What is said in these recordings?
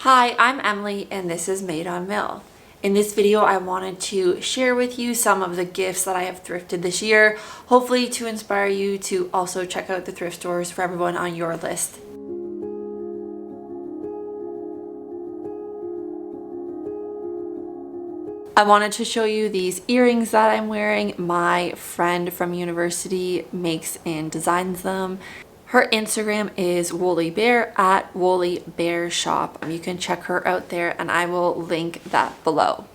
Hi, I'm Emily and this is Made on Mill. In this video, I wanted to share with you some of the gifts that I have thrifted this year, hopefully to inspire you to also check out the thrift stores for everyone on your list. I wanted to show you these earrings that I'm wearing. My friend from university makes and designs them. Her Instagram is Woolly Bear at Woolly Bear Shop. You can check her out there and I will link that below.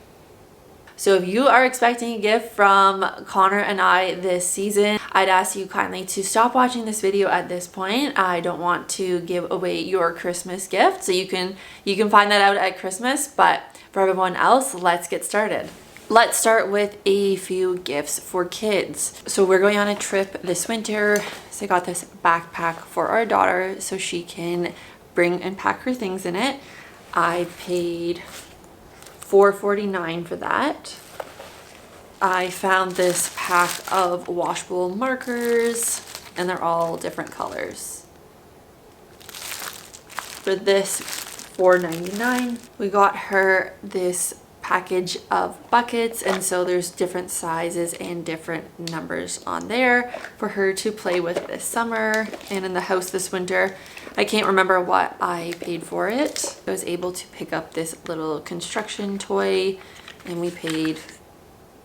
So if you are expecting a gift from Connor and I this season, I'd ask you kindly to stop watching this video at this point. I don't want to give away your Christmas gift, so you can find that out at Christmas, but for everyone else, let's get started. Let's start with a few gifts for kids. So we're going on a trip this winter. So I got this backpack for our daughter so she can bring and pack her things in it. I paid $4.49 for that. I found this pack of washable markers and they're all different colors. For this $4.99, we got her this package of buckets, and so there's different sizes and different numbers on there for her to play with this summer and in the house this winter. I can't remember what I paid for it. I was able to pick up this little construction toy and we paid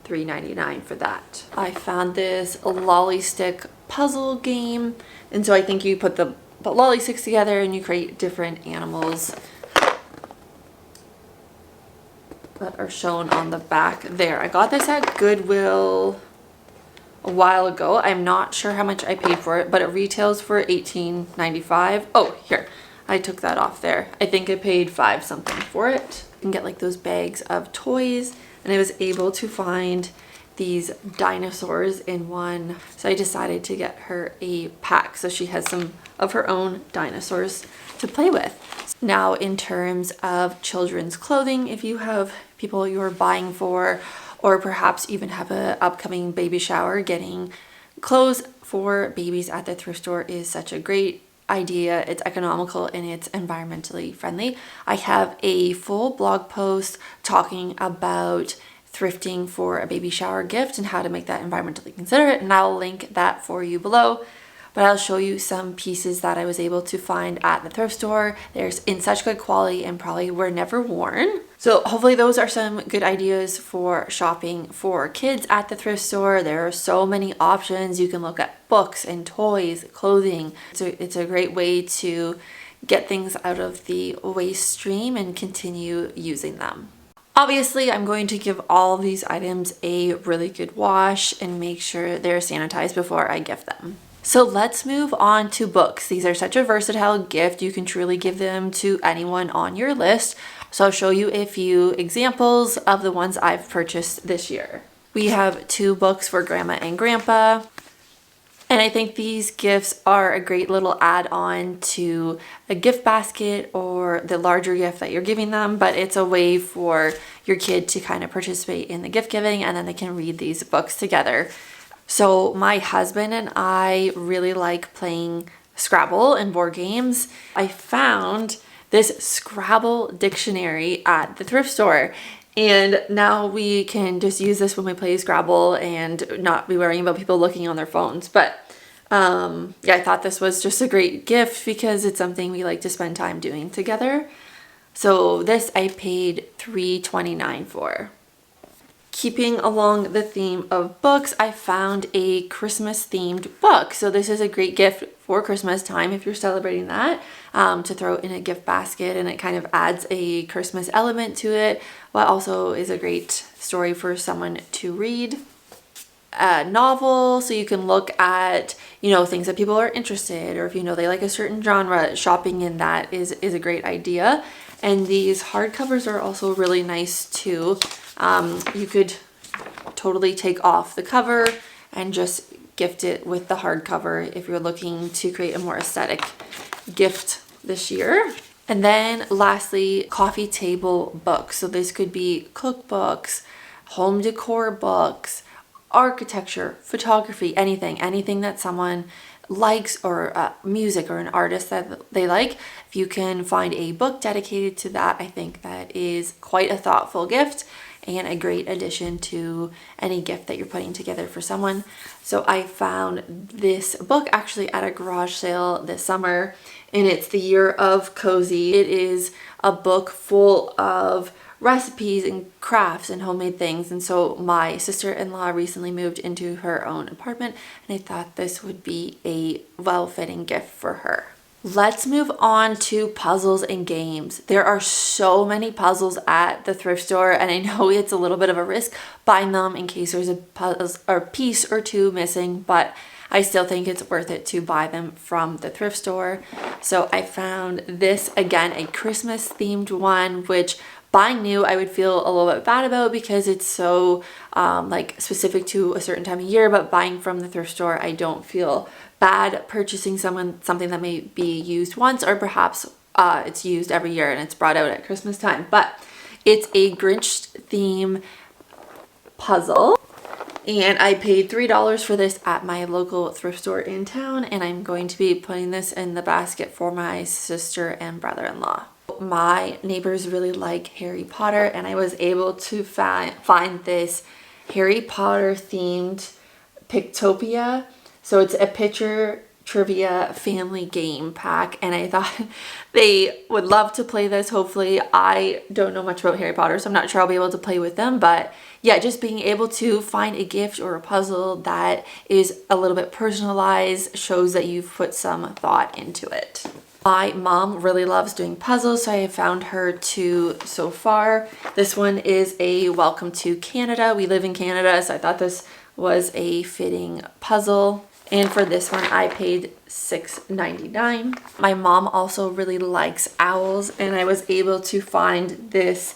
$3.99 for that. I found this lolly stick puzzle game, and so I think you put the lolly sticks together and you create different animals that are shown on the back there. I got this at Goodwill a while ago. I'm not sure how much I paid for it, but it retails for $18.95. Oh, here, I took that off there. I think I paid $5 something for it. You can get like those bags of toys, and I was able to find these dinosaurs in one. So I decided to get her a pack so she has some of her own dinosaurs to play with. Now, in terms of children's clothing, if you have people you're buying for, or perhaps even have an upcoming baby shower, getting clothes for babies at the thrift store is such a great idea. It's economical and it's environmentally friendly. I have a full blog post talking about thrifting for a baby shower gift and how to make that environmentally considerate, and I'll link that for you below. But I'll show you some pieces that I was able to find at the thrift store. They're in such good quality and probably were never worn. So hopefully those are some good ideas for shopping for kids at the thrift store. There are so many options. You can look at books and toys, clothing. It's a great way to get things out of the waste stream and continue using them. Obviously, I'm going to give all of these items a really good wash and make sure they're sanitized before I gift them. So let's move on to books. These are such a versatile gift. You can truly give them to anyone on your list. So I'll show you a few examples of the ones I've purchased this year. We have 2 books for Grandma and Grandpa. And I think these gifts are a great little add-on to a gift basket or the larger gift that you're giving them, but it's a way for your kid to kind of participate in the gift giving, and then they can read these books together. So my husband and I really like playing Scrabble and board games. I found this Scrabble dictionary at the thrift store, and now we can just use this when we play Scrabble and not be worrying about people looking on their phones. But yeah, I thought this was just a great gift because it's something we like to spend time doing together. So this I paid $3.29 for. Keeping along the theme of books, I found a Christmas themed book. So this is a great gift for Christmas time if you're celebrating that, to throw in a gift basket, and it kind of adds a Christmas element to it, but also is a great story for someone to read. A novel, so you can look at, things that people are interested, or if they like a certain genre, shopping in that is a great idea. And these hardcovers are also really nice too. You could totally take off the cover and just gift it with the hardcover if you're looking to create a more aesthetic gift this year. And then lastly, coffee table books. So this could be cookbooks, home decor books, architecture, photography, anything that someone likes or music or an artist that they like, if you can find a book dedicated to that, I think that is quite a thoughtful gift and a great addition to any gift that you're putting together for someone. So I found this book actually at a garage sale this summer, and it's The Year of Cozy. It is a book full of recipes and crafts and homemade things. And so my sister-in-law recently moved into her own apartment, and I thought this would be a well-fitting gift for her. Let's move on to puzzles and games. There are so many puzzles at the thrift store, and I know it's a little bit of a risk buying them in case there's a puzzle or piece or two missing, but I still think it's worth it to buy them from the thrift store. So I found this, again, a Christmas themed one, which buying new I would feel a little bit bad about because it's so like specific to a certain time of year, but buying from the thrift store I don't feel bad purchasing something that may be used once, or perhaps it's used every year and it's brought out at Christmas time. But it's a Grinch theme puzzle, and I paid $3 for this at my local thrift store in town, and I'm going to be putting this in the basket for my sister and brother-in-law. My neighbors really like Harry Potter, and I was able to find this Harry Potter themed Pictopia. So it's a picture trivia family game pack, and I thought they would love to play this. Hopefully, I don't know much about Harry Potter, so I'm not sure I'll be able to play with them, but yeah, just being able to find a gift or a puzzle that is a little bit personalized shows that you've put some thought into it. My mom really loves doing puzzles, so I have found her two so far. This one is a Welcome to Canada. We live in Canada, so I thought this was a fitting puzzle. And for this one, I paid $6.99. My mom also really likes owls, and I was able to find this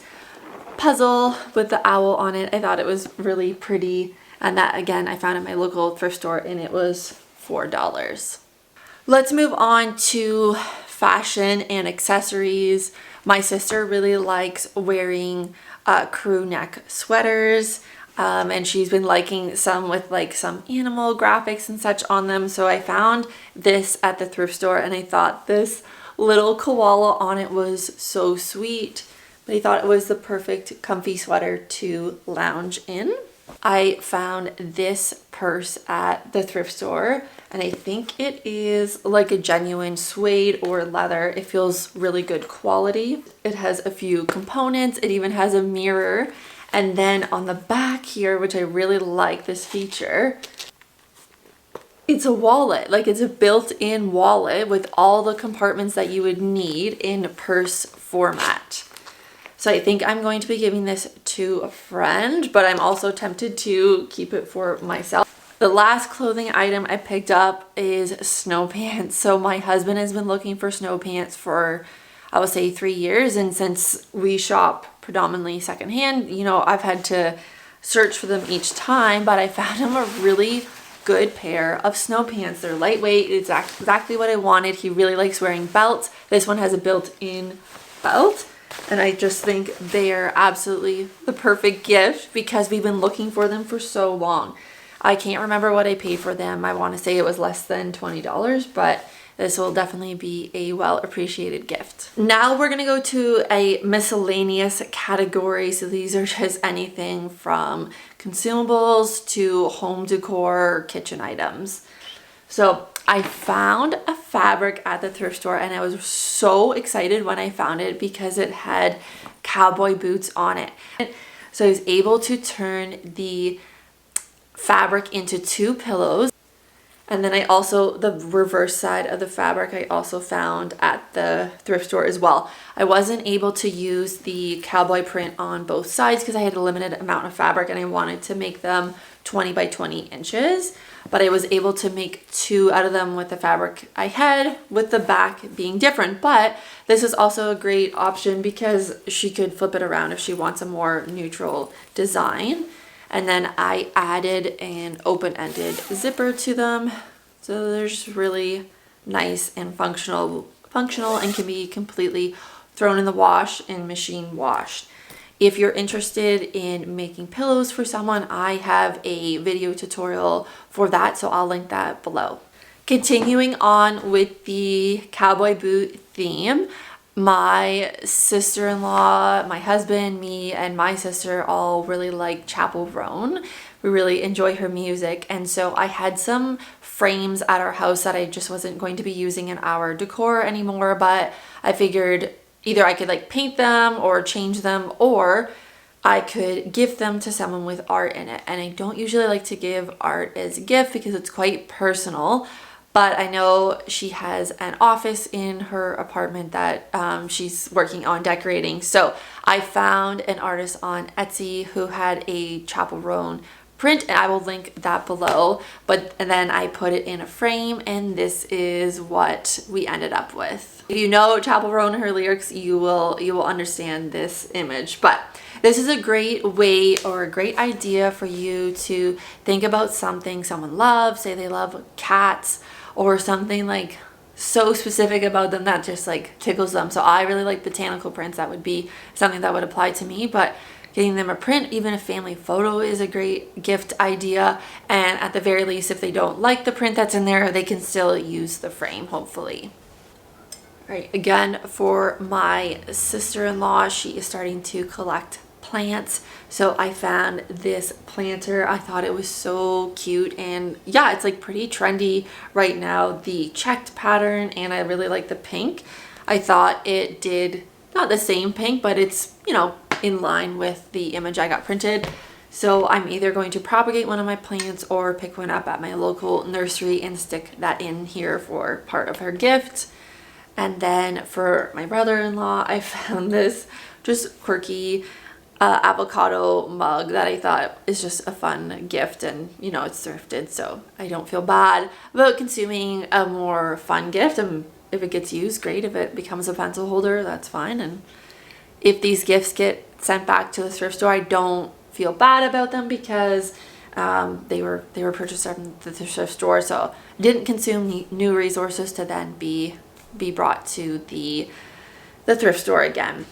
puzzle with the owl on it. I thought it was really pretty, and that, again, I found at my local thrift store, and it was $4. Let's move on to fashion and accessories. My sister really likes wearing crew neck sweaters. And she's been liking some with like some animal graphics and such on them. So I found this at the thrift store, and I thought this little koala on it was so sweet. But I thought it was the perfect comfy sweater to lounge in. I found this purse at the thrift store, and I think it is like a genuine suede or leather. It feels really good quality. It has a few components. It even has a mirror. And then on the back here, which I really like this feature, it's a wallet. Like, it's a built-in wallet with all the compartments that you would need in purse format. So I think I'm going to be giving this to a friend, but I'm also tempted to keep it for myself. The last clothing item I picked up is snow pants. So my husband has been looking for snow pants for, I would say, 3 years. And since we shop predominantly secondhand, you know, I've had to search for them each time, but I found him a really good pair of snow pants. They're lightweight. It's exactly what I wanted. He really likes wearing belts. This one has a built-in belt, and I just think they're absolutely the perfect gift because we've been looking for them for so long. I can't remember what I paid for them. I want to say it was less than $20, but this will definitely be a well appreciated gift. Now we're gonna go to a miscellaneous category. So these are just anything from consumables to home decor, kitchen items. So I found a fabric at the thrift store, and I was so excited when I found it because it had cowboy boots on it. So I was able to turn the fabric into 2 pillows. And then I also, the reverse side of the fabric, I also found at the thrift store as well. I wasn't able to use the cowboy print on both sides because I had a limited amount of fabric and I wanted to make them 20 by 20 inches. But I was able to make 2 out of them with the fabric I had, with the back being different. But this is also a great option because she could flip it around if she wants a more neutral design. And then I added an open-ended zipper to them. So they're just really nice and functional and can be completely thrown in the wash and machine washed. If you're interested in making pillows for someone, I have a video tutorial for that, so I'll link that below. Continuing on with the cowboy boot theme, my sister-in-law, my husband, me, and my sister all really like Chapel Roan. We really enjoy her music, and so I had some frames at our house that I just wasn't going to be using in our decor anymore, but I figured either I could like paint them or change them, or I could give them to someone with art in it. And I don't usually like to give art as a gift because it's quite personal. But I know she has an office in her apartment that she's working on decorating. So I found an artist on Etsy who had a Chapel Roan print, and I will link that below. And then I put it in a frame, and this is what we ended up with. If you know Chapel Roan and her lyrics, you will understand this image. But this is a great way or a great idea for you to think about something someone loves. Say they love cats, or something like so specific about them that just like tickles them. So I really like botanical prints. That would be something that would apply to me, but getting them a print, even a family photo, is a great gift idea. And at the very least, if they don't like the print that's in there, they can still use the frame, hopefully. All right, again, for my sister-in-law, she is starting to collect plants. So I found this planter. I thought it was so cute, and yeah, it's like pretty trendy right now, the checked pattern, and I really like the pink. I thought it did not the same pink, but it's, you know, in line with the image I got printed. So I'm either going to propagate one of my plants or pick one up at my local nursery and stick that in here for part of her gift. And then for my brother-in-law, I found this just quirky avocado mug that I thought is just a fun gift, and you know, it's thrifted, so I don't feel bad about consuming a more fun gift. And if it gets used, great. If it becomes a pencil holder, that's fine. And if these gifts get sent back to the thrift store, I don't feel bad about them because they were purchased from the thrift store, so didn't consume new resources to then be brought to the thrift store again.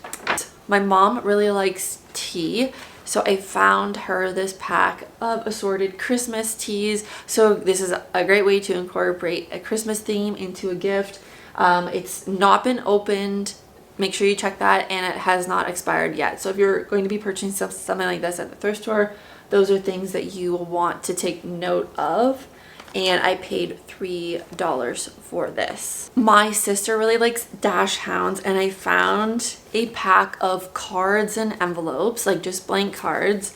My mom really likes tea, so I found her this pack of assorted Christmas teas. So this is a great way to incorporate a Christmas theme into a gift. It's not been opened. Make sure you check that, and it has not expired yet. So if you're going to be purchasing something like this at the thrift store, those are things that you will want to take note of. And I paid $3 for this. My sister really likes dash hounds, and I found a pack of cards and envelopes, like just blank cards,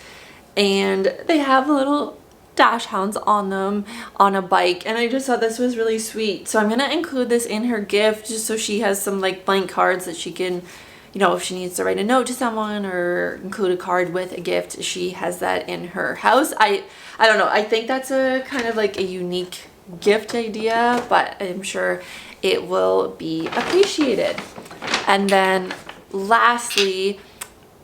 and they have little dash hounds on them on a bike, and I just thought this was really sweet. So I'm gonna include this in her gift just so she has some like blank cards that she can, you know, if she needs to write a note to someone or include a card with a gift, she has that in her house. I don't know, I think that's a kind of like a unique gift idea, but I'm sure it will be appreciated. And then lastly,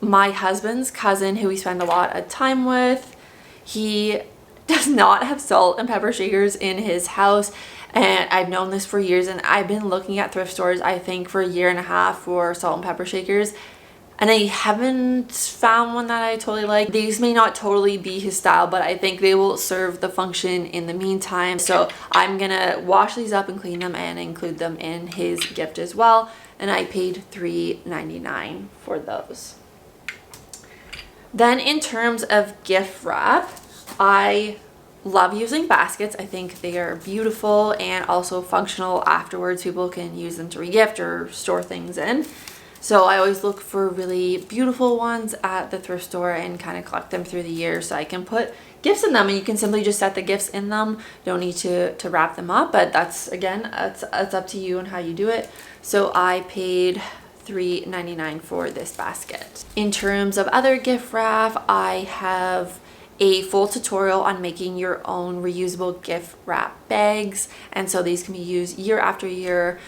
my husband's cousin, who we spend a lot of time with, he does not have salt and pepper shakers in his house. And I've known this for years, and I've been looking at thrift stores, I think, for a year and a half for salt and pepper shakers, and I haven't found one that I totally like. These may not totally be his style, but I think they will serve the function in the meantime. So I'm gonna wash these up and clean them and include them in his gift as well. And I paid $3.99 for those. Then in terms of gift wrap, I love using baskets. I think they are beautiful and also functional afterwards. People can use them to regift or store things in. So I always look for really beautiful ones at the thrift store and kind of collect them through the year so I can put gifts in them, and you can simply just set the gifts in them. Don't need to wrap them up, but that's, again, it's up to you and how you do it. So I paid $3.99 for this basket. In terms of other gift wrap, I have a full tutorial on making your own reusable gift wrap bags, and so these can be used year after year.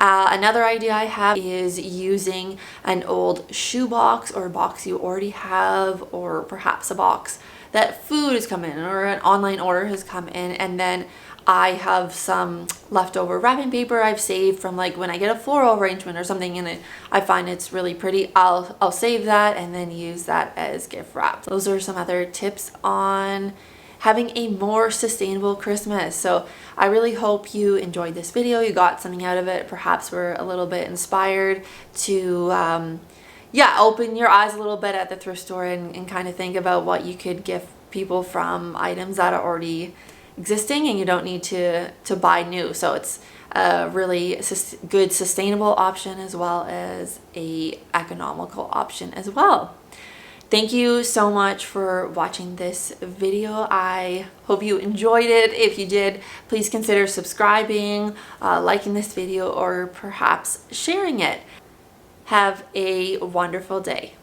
Another idea I have is using an old shoe box or a box you already have, or perhaps a box that food has come in or an online order has come in, and then I have some leftover wrapping paper I've saved from like when I get a floral arrangement or something in it. I find it's really pretty. I'll save that and then use that as gift wrap. Those are some other tips on having a more sustainable Christmas. So I really hope you enjoyed this video, you got something out of it, perhaps were a little bit inspired to open your eyes a little bit at the thrift store and kind of think about what you could gift people from items that are already existing and you don't need to buy new. So it's a really good sustainable option as well as a economical option as well. Thank you so much for watching this video. I hope you enjoyed it. If you did, please consider subscribing, liking this video, or perhaps sharing it. Have a wonderful day.